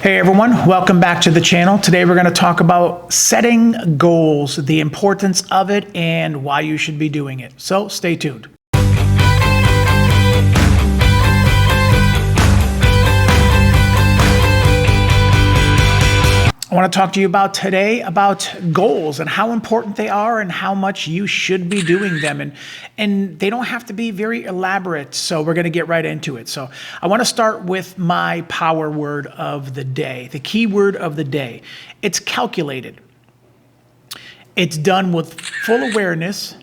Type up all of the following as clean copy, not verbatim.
Hey everyone, welcome back to the channel. Today we're going to talk about setting goals, the importance of it, and why you should be doing it. So stay tuned. I want to talk to you about today about goals and how important they are and how much you should be doing them. And they don't have to be very elaborate, so we're going to get right into it. So I want to start with my power word of the day, the key word of the day. It's calculated. It's done with full awareness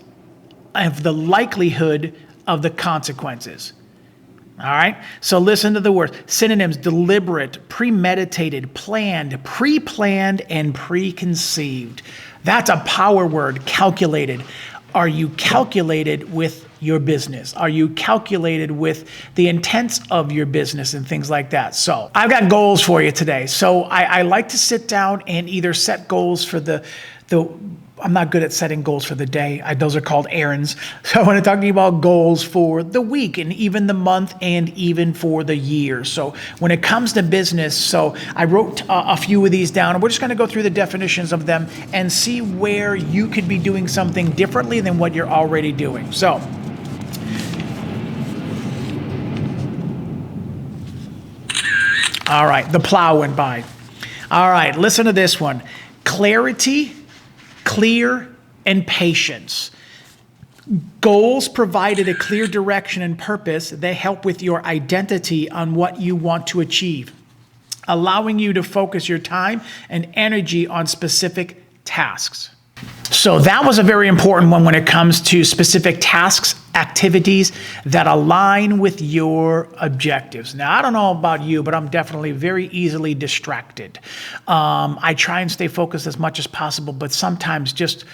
of the likelihood of the consequences. All right, so listen to the words. Synonyms: deliberate, premeditated, planned, pre-planned, and preconceived. That's a power word, calculated. Are you calculated with your business? Are you calculated with the intents of your business and things like that? So I've got goals for you today. So I like to sit down and either set goals for I'm not good at setting goals for the day. Those are called errands. So I want to talk to you about goals for the week and even the month and even for the year. So when it comes to business, so I wrote a few of these down, and we're just going to go through the definitions of them and see where you could be doing something differently than what you're already doing. So all right, the plow went by. All right, listen to this one. Clarity, clear, and patience. Goals provided a clear direction and purpose. They help with your identity on what you want to achieve, allowing you to focus your time and energy on specific tasks. So that was a very important one when it comes to specific tasks, activities that align with your objectives. Now, I don't know about you, but I'm definitely very easily distracted. I try and stay focused as much as possible, but sometimes just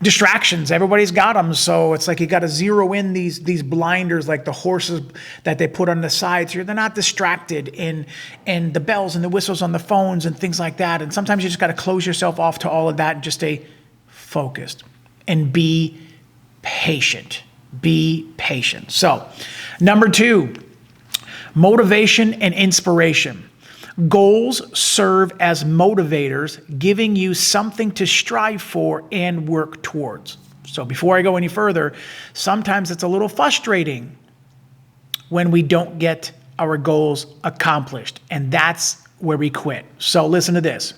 distractions, everybody's got them. So it's like you got to zero in these blinders, like the horses that they put on the sides here. They're not distracted, and the bells and the whistles on the phones and things like that. And sometimes you just got to close yourself off to all of that and just stay focused and be patient. Be patient. So, number 2, motivation and inspiration. Goals serve as motivators, giving you something to strive for and work towards. So before I go any further, sometimes it's a little frustrating when we don't get our goals accomplished, and that's where we quit. So listen to this.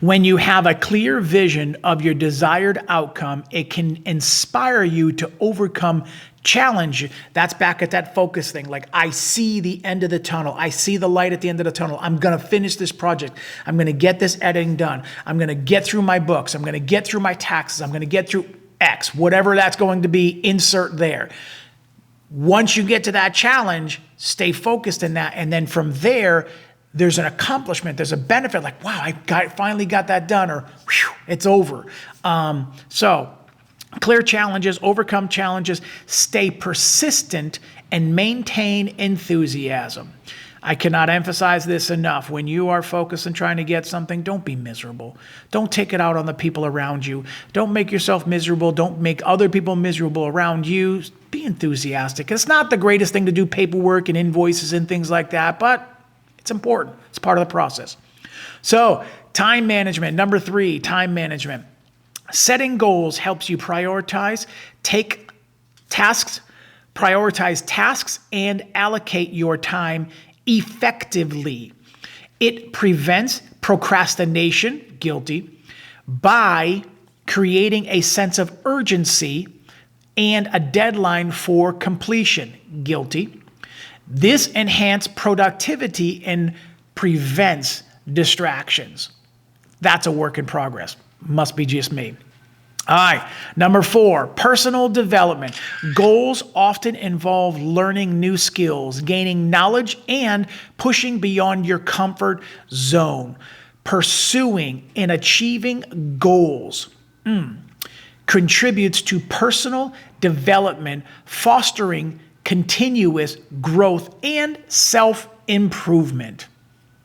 When you have a clear vision of your desired outcome, it can inspire you to overcome challenge. That's back at that focus thing. Like, I see the end of the tunnel. I see the light at the end of the tunnel. I'm going to finish this project. I'm going to get this editing done. I'm going to get through my books. I'm going to get through my taxes. I'm going to get through X, whatever that's going to be, insert there. Once you get to that challenge, stay focused in that. And then from there, there's an accomplishment, there's a benefit, like, wow, finally got that done, or whew, it's over. So clear challenges, overcome challenges, stay persistent, and maintain enthusiasm. I cannot emphasize this enough. When you are focused on trying to get something, don't be miserable. Don't take it out on the people around you. Don't make yourself miserable. Don't make other people miserable around you. Be enthusiastic. It's not the greatest thing to do paperwork and invoices and things like that, but it's important. It's part of the process. So, time management. Number 3, time management. Setting goals helps you prioritize tasks, and allocate your time effectively. It prevents procrastination, guilty, by creating a sense of urgency and a deadline for completion, guilty. This enhances productivity and prevents distractions. That's a work in progress. Must be just me. All right, number 4, personal development. Goals often involve learning new skills, gaining knowledge, and pushing beyond your comfort zone. Pursuing and achieving goals contributes to personal development, fostering continuous growth and self-improvement.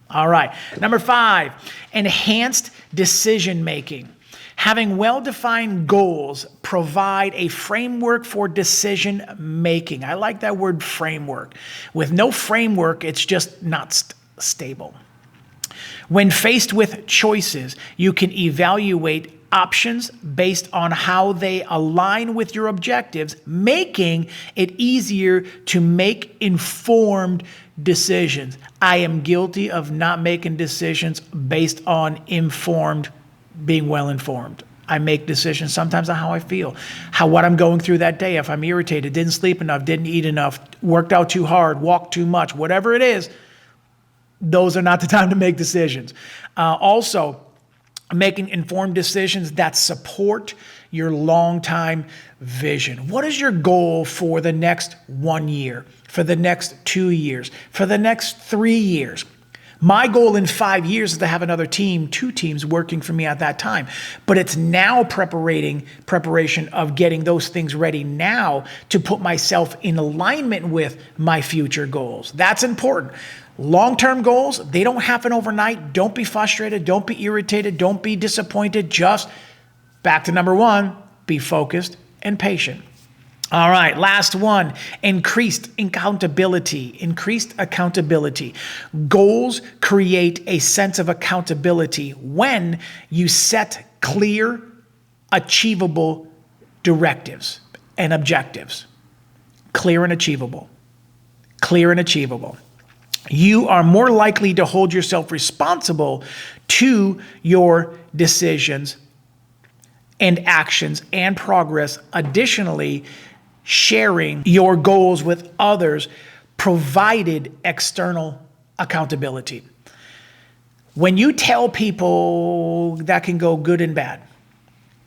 All right. Number 5, enhanced decision-making. Having well-defined goals provide a framework for decision-making. I like that word, framework. With no framework, it's just not stable. When faced with choices, you can evaluate options based on how they align with your objectives, making it easier to make informed decisions. I am guilty of not making decisions based on being well informed. I make decisions sometimes on how I feel, what I'm going through that day. If I'm irritated, didn't sleep enough, didn't eat enough, worked out too hard, walked too much, whatever it is, those are not the time to make decisions. Also, making informed decisions that support your long-time vision. What is your goal for the next 1 year, for the next 2 years, for the next 3 years? My goal in 5 years is to have another team, 2 teams working for me at that time. But it's now preparation of getting those things ready now to put myself in alignment with my future goals. That's important. Long-term goals, they don't happen overnight. Don't be frustrated. Don't be irritated. Don't be disappointed. Just back to number 1, be focused and patient. All right, last one, increased accountability. Increased accountability. Goals create a sense of accountability when you set clear, achievable directives and objectives. Clear and achievable. Clear and achievable. You are more likely to hold yourself responsible to your decisions and actions and progress. Additionally, sharing your goals with others provided external accountability. When you tell people, that can go good and bad.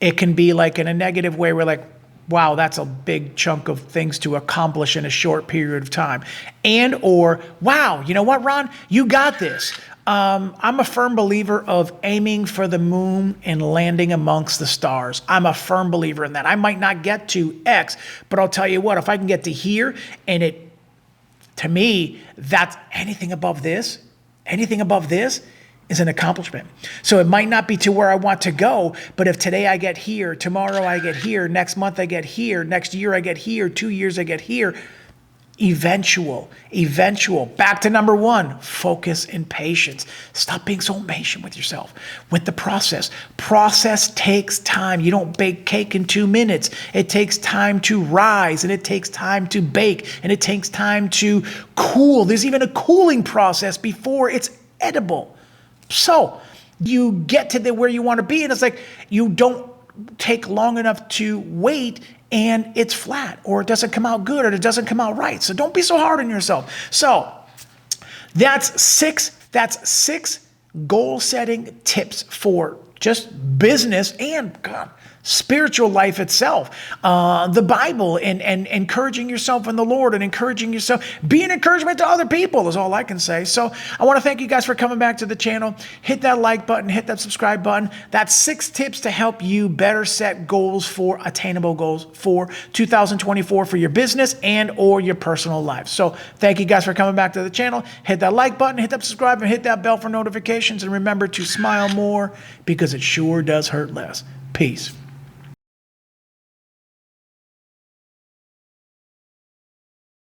It can be like in a negative way, we're like, wow, that's a big chunk of things to accomplish in a short period of time. And or, wow, you know what, Ron? You got this. I'm a firm believer of aiming for the moon and landing amongst the stars. I'm a firm believer in that. I might not get to X, but I'll tell you what, if I can get to here, and to me, that's anything above this is an accomplishment. So it might not be to where I want to go, but if today I get here, tomorrow I get here, next month I get here, next year I get here, 2 years I get here, eventual. Back to number 1, focus and patience. Stop being so impatient with yourself, with the process. Process takes time. You don't bake cake in 2 minutes. It takes time to rise, and it takes time to bake, and it takes time to cool. There's even a cooling process before it's edible. So you get to where you want to be, and it's like you don't take long enough to wait, and it's flat, or it doesn't come out good, or it doesn't come out right. So don't be so hard on yourself. So that's six goal setting tips for just business and spiritual life itself. The Bible and encouraging yourself in the Lord and encouraging yourself. Be an encouragement to other people is all I can say. So I want to thank you guys for coming back to the channel. Hit that like button, hit that subscribe button. That's 6 tips to help you better set goals for attainable goals for 2024 for your business and or your personal life. So thank you guys for coming back to the channel. Hit that like button, hit that subscribe, and hit that bell for notifications. And remember to smile more because it sure does hurt less. Peace.